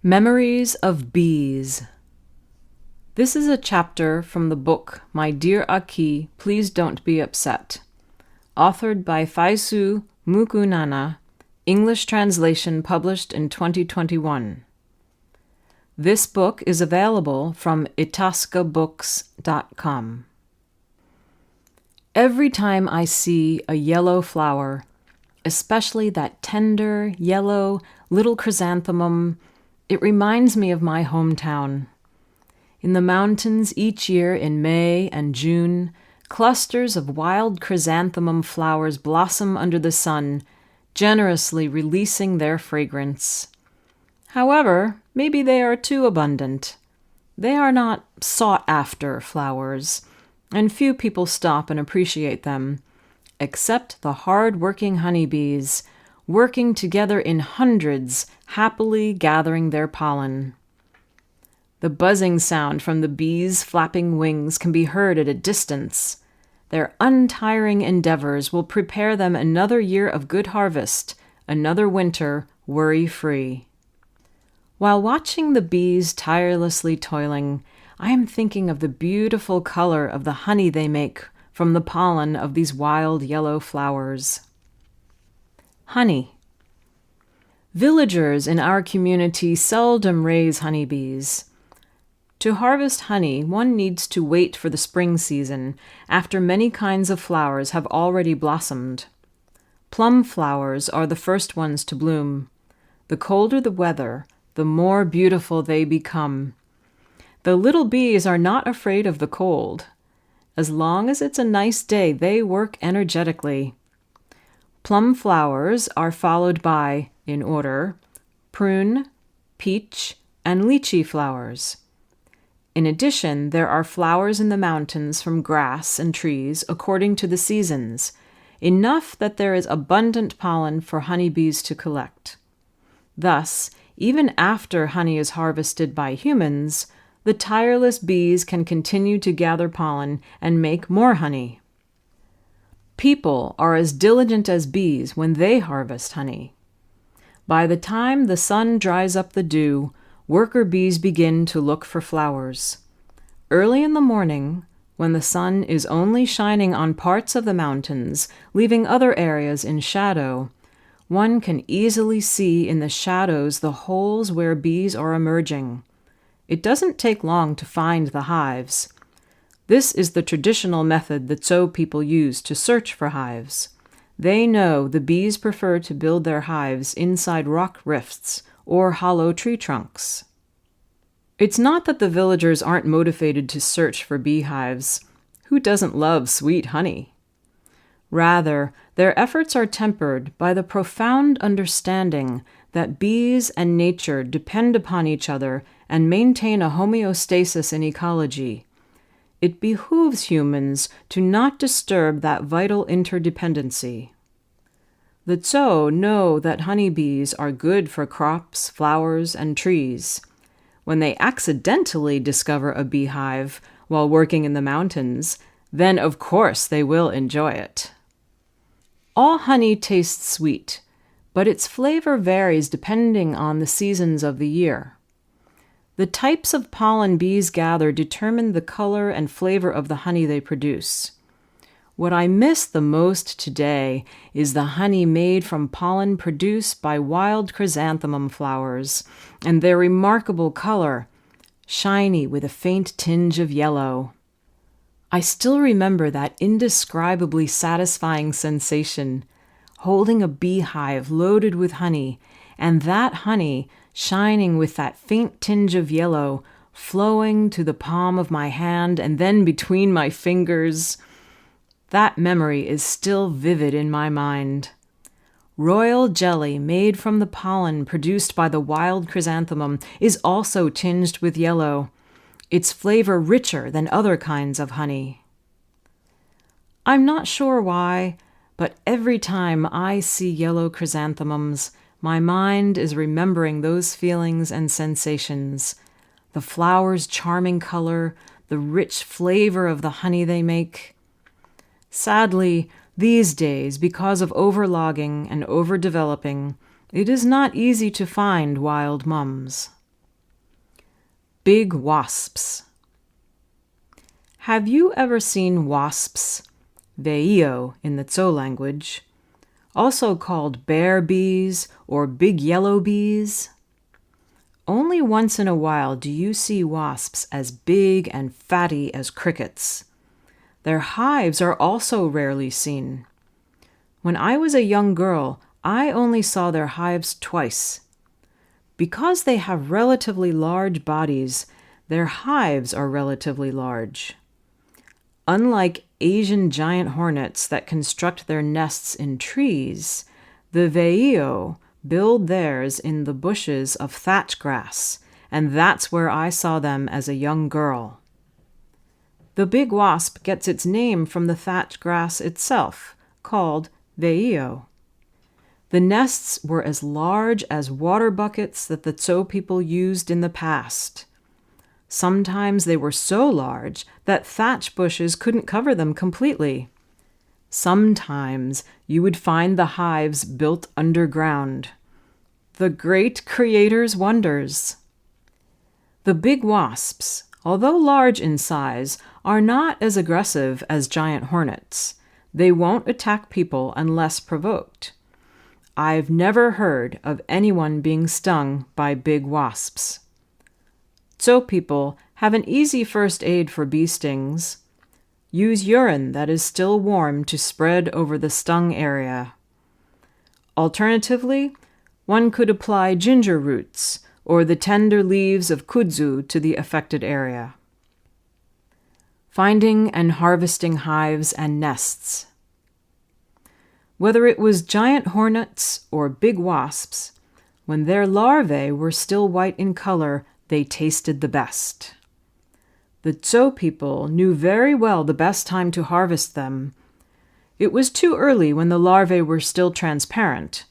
Memories of Bees. This is a chapter from the book My Dear Ak'i, Please Don't Be Upset, authored by Faisu Mukunana, English translation published in 2021. This book is available from itascabooks.com. Every time I see a yellow flower, especially that tender, yellow little chrysanthemum, it reminds me of my hometown. In the mountains each year in May and June, clusters of wild chrysanthemum flowers blossom under the sun, generously releasing their fragrance. However, maybe they are too abundant. They are not sought-after flowers, and few people stop and appreciate them, except the hard-working honeybees, working together in hundreds, happily gathering their pollen. The buzzing sound from the bees' flapping wings can be heard at a distance. Their untiring endeavors will prepare them another year of good harvest, another winter worry-free. While watching the bees tirelessly toiling, I am thinking of the beautiful color of the honey they make from the pollen of these wild yellow flowers. Honey. Villagers in our community seldom raise honeybees. To harvest honey, one needs to wait for the spring season, after many kinds of flowers have already blossomed. Plum flowers are the first ones to bloom. The colder the weather, the more beautiful they become. The little bees are not afraid of the cold. As long as it's a nice day, they work energetically. Plum flowers are followed by, in order, prune, peach, and lychee flowers. In addition, there are flowers in the mountains from grass and trees according to the seasons, enough that there is abundant pollen for honeybees to collect. Thus, even after honey is harvested by humans, the tireless bees can continue to gather pollen and make more honey. People are as diligent as bees when they harvest honey. By the time the sun dries up the dew, worker bees begin to look for flowers. Early in the morning, when the sun is only shining on parts of the mountains, leaving other areas in shadow, one can easily see in the shadows the holes where bees are emerging. It doesn't take long to find the hives. This is the traditional method the Tsou people use to search for hives. They know the bees prefer to build their hives inside rock rifts or hollow tree trunks. It's not that the villagers aren't motivated to search for beehives. Who doesn't love sweet honey? Rather, their efforts are tempered by the profound understanding that bees and nature depend upon each other and maintain a homeostasis in ecology. It behooves humans to not disturb that vital interdependency. The Tsou know that honeybees are good for crops, flowers, and trees. When they accidentally discover a beehive while working in the mountains, then of course they will enjoy it. All honey tastes sweet, but its flavor varies depending on the seasons of the year. The types of pollen bees gather determine the color and flavor of the honey they produce. What I miss the most today is the honey made from pollen produced by wild chrysanthemum flowers, and their remarkable color, shiny with a faint tinge of yellow. I still remember that indescribably satisfying sensation, holding a beehive loaded with honey, and that honey shining with that faint tinge of yellow, flowing to the palm of my hand and then between my fingers. That memory is still vivid in my mind. Royal jelly made from the pollen produced by the wild chrysanthemum is also tinged with yellow, its flavor richer than other kinds of honey. I'm not sure why, but every time I see yellow chrysanthemums, my mind is remembering those feelings and sensations, the flowers' charming color, the rich flavor of the honey they make. Sadly, these days, because of overlogging and overdeveloping, it is not easy to find wild mums. Big wasps. Have you ever seen wasps, veio in the Tsou language, also called bear bees or big yellow bees? Only once in a while do you see wasps as big and fatty as crickets. Their hives are also rarely seen. When I was a young girl, I only saw their hives twice. Because they have relatively large bodies, their hives are relatively large. Unlike Asian giant hornets that construct their nests in trees, the veio build theirs in the bushes of thatch grass, and that's where I saw them as a young girl. The big wasp gets its name from the thatch grass itself, called veio. The nests were as large as water buckets that the Tsou people used in the past. Sometimes they were so large that thatch bushes couldn't cover them completely. Sometimes you would find the hives built underground. The great Creator's wonders. The big wasps, although large in size, are not as aggressive as giant hornets. They won't attack people unless provoked. I've never heard of anyone being stung by big wasps. Tsou people have an easy first aid for bee stings. Use urine that is still warm to spread over the stung area. Alternatively, one could apply ginger roots or the tender leaves of kudzu to the affected area. Finding and harvesting hives and nests. Whether it was giant hornets or big wasps, when their larvae were still white in color, they tasted the best. The Tsou people knew very well the best time to harvest them. It was too early when the larvae were still transparent.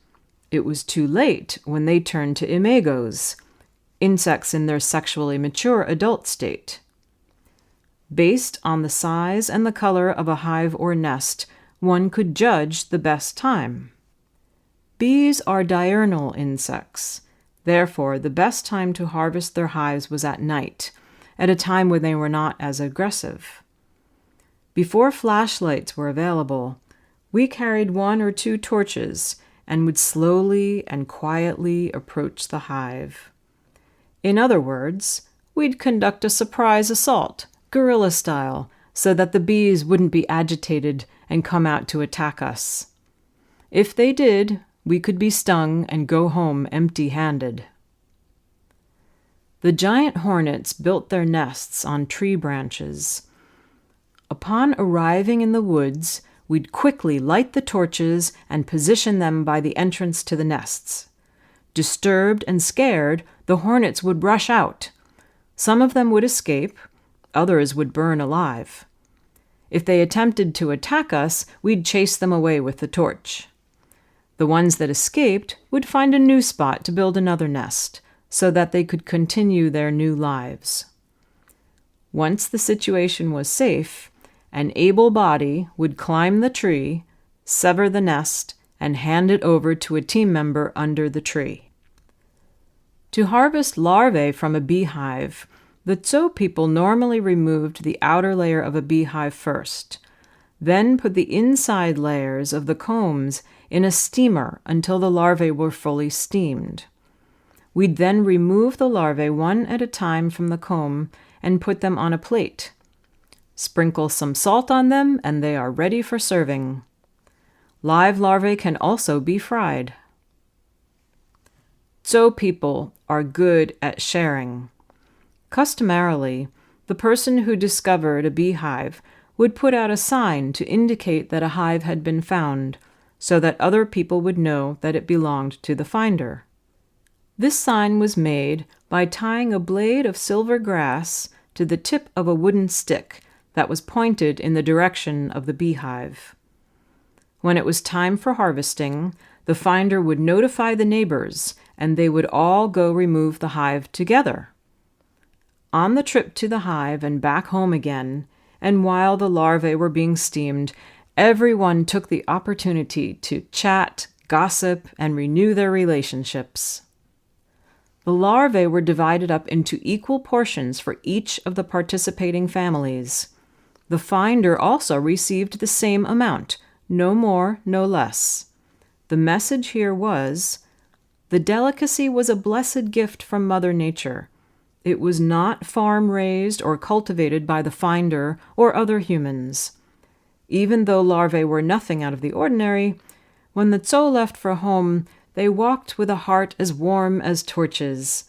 It was too late when they turned to imagos, insects in their sexually mature adult state. Based on the size and the color of a hive or nest, one could judge the best time. Bees are diurnal insects. Therefore, the best time to harvest their hives was at night, at a time when they were not as aggressive. Before flashlights were available, we carried 1 or 2 torches and would slowly and quietly approach the hive. In other words, we'd conduct a surprise assault, guerrilla style, so that the bees wouldn't be agitated and come out to attack us. If they did, we could be stung and go home empty-handed. The giant hornets built their nests on tree branches. Upon arriving in the woods, we'd quickly light the torches and position them by the entrance to the nests. Disturbed and scared, the hornets would rush out. Some of them would escape, others would burn alive. If they attempted to attack us, we'd chase them away with the torch. The ones that escaped would find a new spot to build another nest, so that they could continue their new lives. Once the situation was safe, an able body would climb the tree, sever the nest, and hand it over to a team member under the tree. To harvest larvae from a beehive, the Tsou people normally removed the outer layer of a beehive first, then put the inside layers of the combs in a steamer until the larvae were fully steamed. We'd then remove the larvae one at a time from the comb and put them on a plate. Sprinkle some salt on them and they are ready for serving. Live larvae can also be fried. Tsou people are good at sharing. Customarily, the person who discovered a beehive would put out a sign to indicate that a hive had been found, so that other people would know that it belonged to the finder. This sign was made by tying a blade of silver grass to the tip of a wooden stick that was pointed in the direction of the beehive. When it was time for harvesting, the finder would notify the neighbors, and they would all go remove the hive together. On the trip to the hive and back home again, and while the larvae were being steamed, everyone took the opportunity to chat, gossip, and renew their relationships. The larvae were divided up into equal portions for each of the participating families. The finder also received the same amount, no more, no less. The message here was, the delicacy was a blessed gift from Mother Nature. It was not farm-raised or cultivated by the finder or other humans. Even though larvae were nothing out of the ordinary, when the Tsou left for home, they walked with a heart as warm as torches.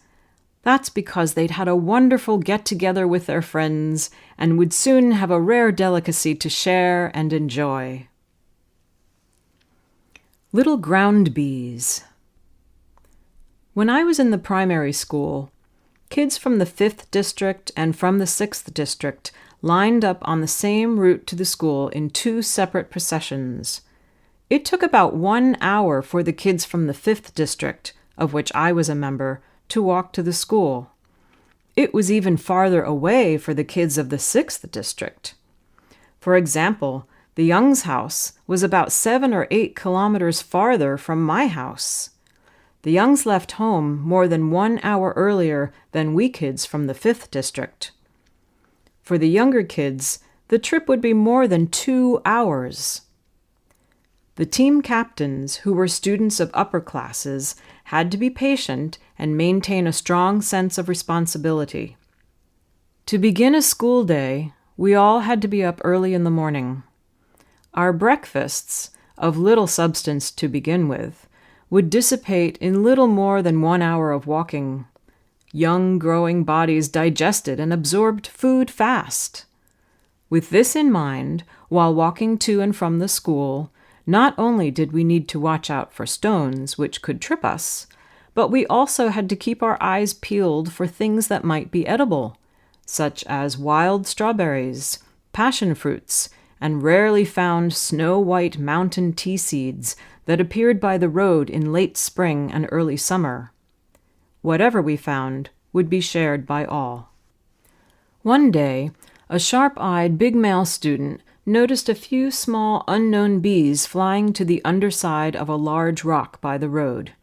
That's because they'd had a wonderful get-together with their friends and would soon have a rare delicacy to share and enjoy. Little ground bees. When I was in the primary school, kids from the 5th district and from the 6th district lined up on the same route to the school in 2 separate processions. It took about 1 hour for the kids from the 5th district, of which I was a member, to walk to the school. It was even farther away for the kids of the 6th district. For example, the Young's house was about 7 or 8 kilometers farther from my house. The Youngs left home more than 1 hour earlier than we kids from the 5th district. For the younger kids, the trip would be more than 2 hours. The team captains, who were students of upper classes, had to be patient and maintain a strong sense of responsibility. To begin a school day, we all had to be up early in the morning. Our breakfasts, of little substance to begin with, would dissipate in little more than 1 hour of walking. Young, growing bodies digested and absorbed food fast. With this in mind, while walking to and from the school, not only did we need to watch out for stones, which could trip us, but we also had to keep our eyes peeled for things that might be edible, such as wild strawberries, passion fruits, and rarely found snow-white mountain tea seeds that appeared by the road in late spring and early summer. Whatever we found would be shared by all. One day, a sharp-eyed big male student noticed a few small unknown bees flying to the underside of a large rock by the road.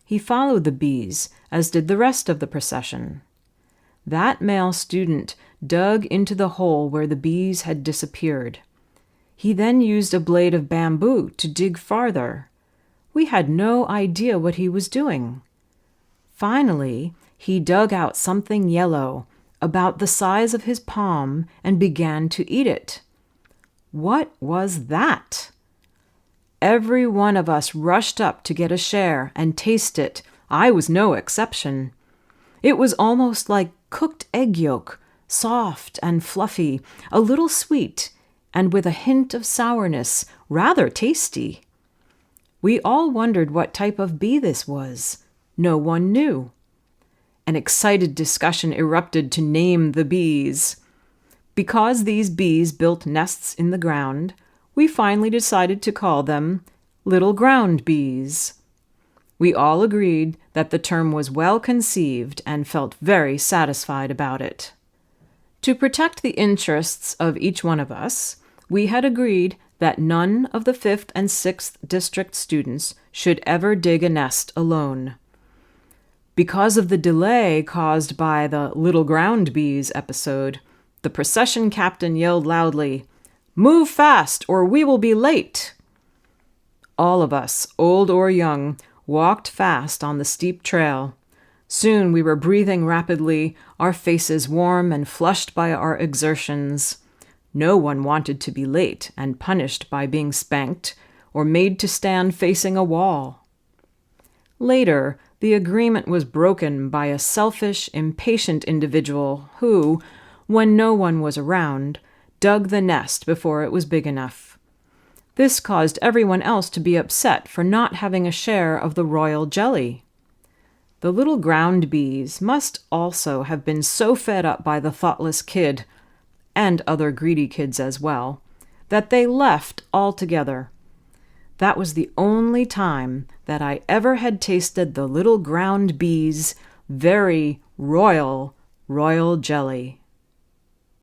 He followed the bees, as did the rest of the procession. That male student dug into the hole where the bees had disappeared. He then used a blade of bamboo to dig farther. We had no idea what he was doing. Finally, he dug out something yellow, about the size of his palm, and began to eat it. What was that? Every one of us rushed up to get a share and taste it. I was no exception. It was almost like cooked egg yolk, soft and fluffy, a little sweet, and with a hint of sourness, rather tasty. We all wondered what type of bee this was. No one knew. An excited discussion erupted to name the bees. Because these bees built nests in the ground, we finally decided to call them little ground bees. We all agreed that the term was well conceived and felt very satisfied about it. To protect the interests of each one of us, we had agreed that none of the 5th and 6th district students should ever dig a nest alone. Because of the delay caused by the Little Ground Bees episode, the procession captain yelled loudly, "Move fast, or we will be late!" All of us, old or young, walked fast on the steep trail. Soon we were breathing rapidly, our faces warm and flushed by our exertions. No one wanted to be late and punished by being spanked or made to stand facing a wall. Later, the agreement was broken by a selfish, impatient individual who, when no one was around, dug the nest before it was big enough. This caused everyone else to be upset for not having a share of the royal jelly. The little ground bees must also have been so fed up by the thoughtless kid, and other greedy kids as well, that they left altogether. That was the only time that I ever had tasted the little ground bees' very royal jelly.